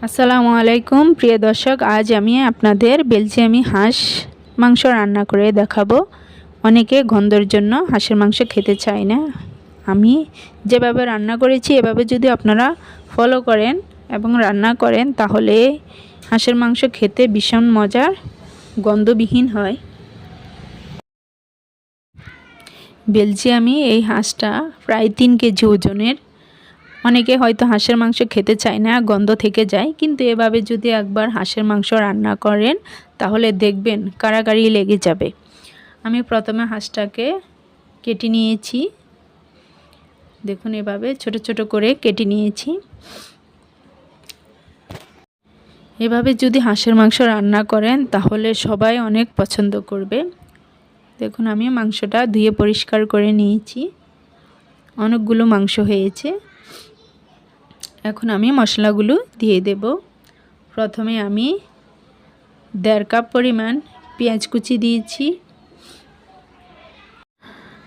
আসসালামু আলাইকুম প্রিয় দর্শক, আজ আমি আপনাদের বেলজিয়ামি হাঁস মাংস রান্না করে দেখাবো। অনেকে গন্ধের জন্য হাঁসের মাংস খেতে চায় না। আমি যেভাবে রান্না করেছি এভাবে যদি আপনারা ফলো করেন এবং রান্না করেন তাহলে হাঁসের মাংস খেতে ভীষণ মজার, গন্ধবিহীন হয়। বেলজিয়ামি এই হাঁসটা প্রায় 3 কেজি ওজনের। অনেকে হয়তো হাঁসের মাংস খেতে চায় না, গন্ধ থেকে যায়, কিন্তু এভাবে যদি একবার হাঁসের মাংস রান্না করেন তাহলে দেখবেন কাড়াকাড়ি লেগে যাবে। আমি প্রথমে হাঁসটাকে কেটে নিয়েছি, দেখুন এভাবে ছোট ছোট করে কেটে নিয়েছি। এভাবে যদি হাঁসের মাংস রান্না করেন তাহলে সবাই অনেক পছন্দ করবে। দেখুন আমি মাংসটা ধুয়ে পরিষ্কার করে নিয়েছি, অনেকগুলো মাংস হয়েছে। এখন আমি মশলাগুলো দিয়ে দেব। প্রথমে আমি 1.5 কাপ পরিমাণ পেঁয়াজ কুচি দিয়েছি।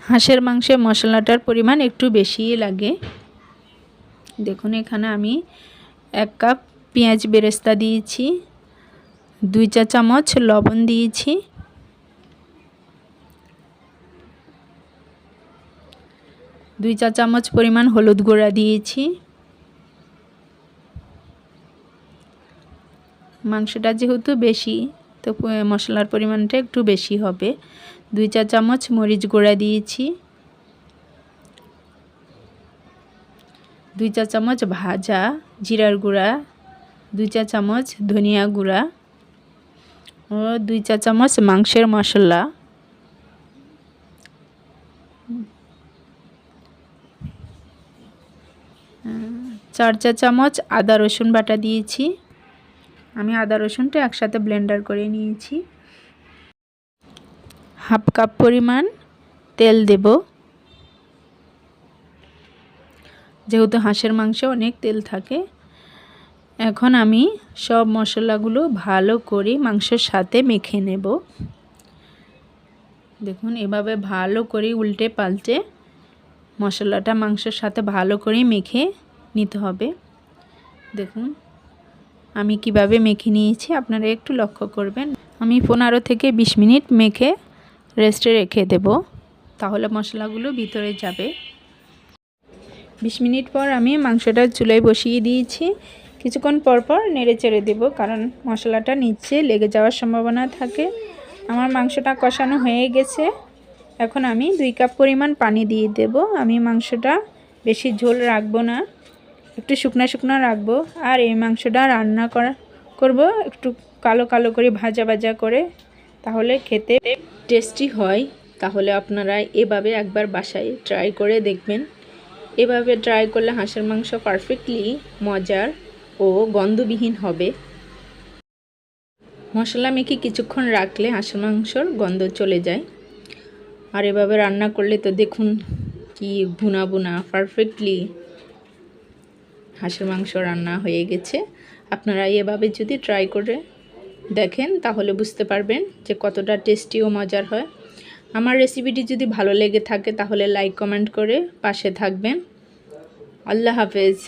হাঁসের মাংসে মশলাটার পরিমাণ একটু বেশিই লাগে। দেখুন এখানে আমি 1 কাপ পেঁয়াজ বেরেস্তা দিয়েছি, 2 চা চামচ লবণ দিয়েছি, 2 চা চামচ পরিমাণ হলুদ গুঁড়া দিয়েছি। মাংসটা যেহেতু বেশি তো মশলার পরিমাণটা একটু বেশি হবে। 2 চা চামচ মরিচ গুঁড়া দিয়েছি, 2 চা চামচ ভাজা জিরার গুঁড়া, 2 চা চামচ ধনিয়া গুঁড়া ও 2 চা চামচ মাংসের মশলা, 4 চা চামচ আদা রসুন বাটা দিয়েছি। আমি আদা রসুনটা একসাথে ব্লেন্ডার করে নিয়েছি। 1/2 কাপ পরিমাণ তেল দেব, যেহেতু হাঁসের মাংসে অনেক তেল থাকে। এখন আমি সব মশলাগুলো ভালো করে মাংসের সাথে মেখে নেব। দেখুন এভাবে ভালো করে উল্টে পাল্টে মশলাটা মাংসের সাথে ভালো করে মেখে নিতে হবে। দেখুন আমি কিভাবে মেখে নিয়েছি আপনারা একটু লক্ষ্য করবেন। আমি 15 থেকে 20 মিনিট মেখে রেস্টে রেখে দেব, তাহলে মশলাগুলো ভিতরে যাবে। 20 মিনিট পর আমি মাংসটা চুলায় বসিয়ে দিয়েছি। কিছুক্ষণ পর পর নেড়ে চেড়ে দেব, কারণ মশলাটা নিচে লেগে যাওয়ার সম্ভাবনা থাকে। আমার মাংসটা কষানো হয়ে গেছে। এখন আমি 2 কাপ পরিমাণ পানি দিয়ে দেব। আমি মাংসটা বেশি ঝোল রাখবো না, একটু শুকনা শুকনা রাখবো। আর এই মাংসটা রান্না করব একটু কালো কালো করে ভাজা ভাজা করে, তাহলে খেতে টেস্টি হয়। তাহলে আপনারা এভাবে একবার বাসায় ট্রাই করে দেখবেন। এভাবে ট্রাই করলে হাঁসের মাংস পারফেক্টলি মজার ও গন্ধবিহীন হবে। মশলা মেখে কিছুক্ষণ রাখলে হাঁসের মাংসর গন্ধ চলে যায়। আর এভাবে রান্না করলে তো দেখুন কি ভুনা ভুনা পারফেক্টলি হাঁসের মাংস রান্না হয়ে গেছে। আপনারা এভাবে যদি ট্রাই করে দেখেন তাহলে বুঝতে পারবেন যে কতটা টেস্টি ও মজার হয়। আমার রেসিপিটি যদি ভালো লেগে থাকে তাহলে লাইক কমেন্ট করে পাশে থাকবেন। আল্লাহ হাফেজ।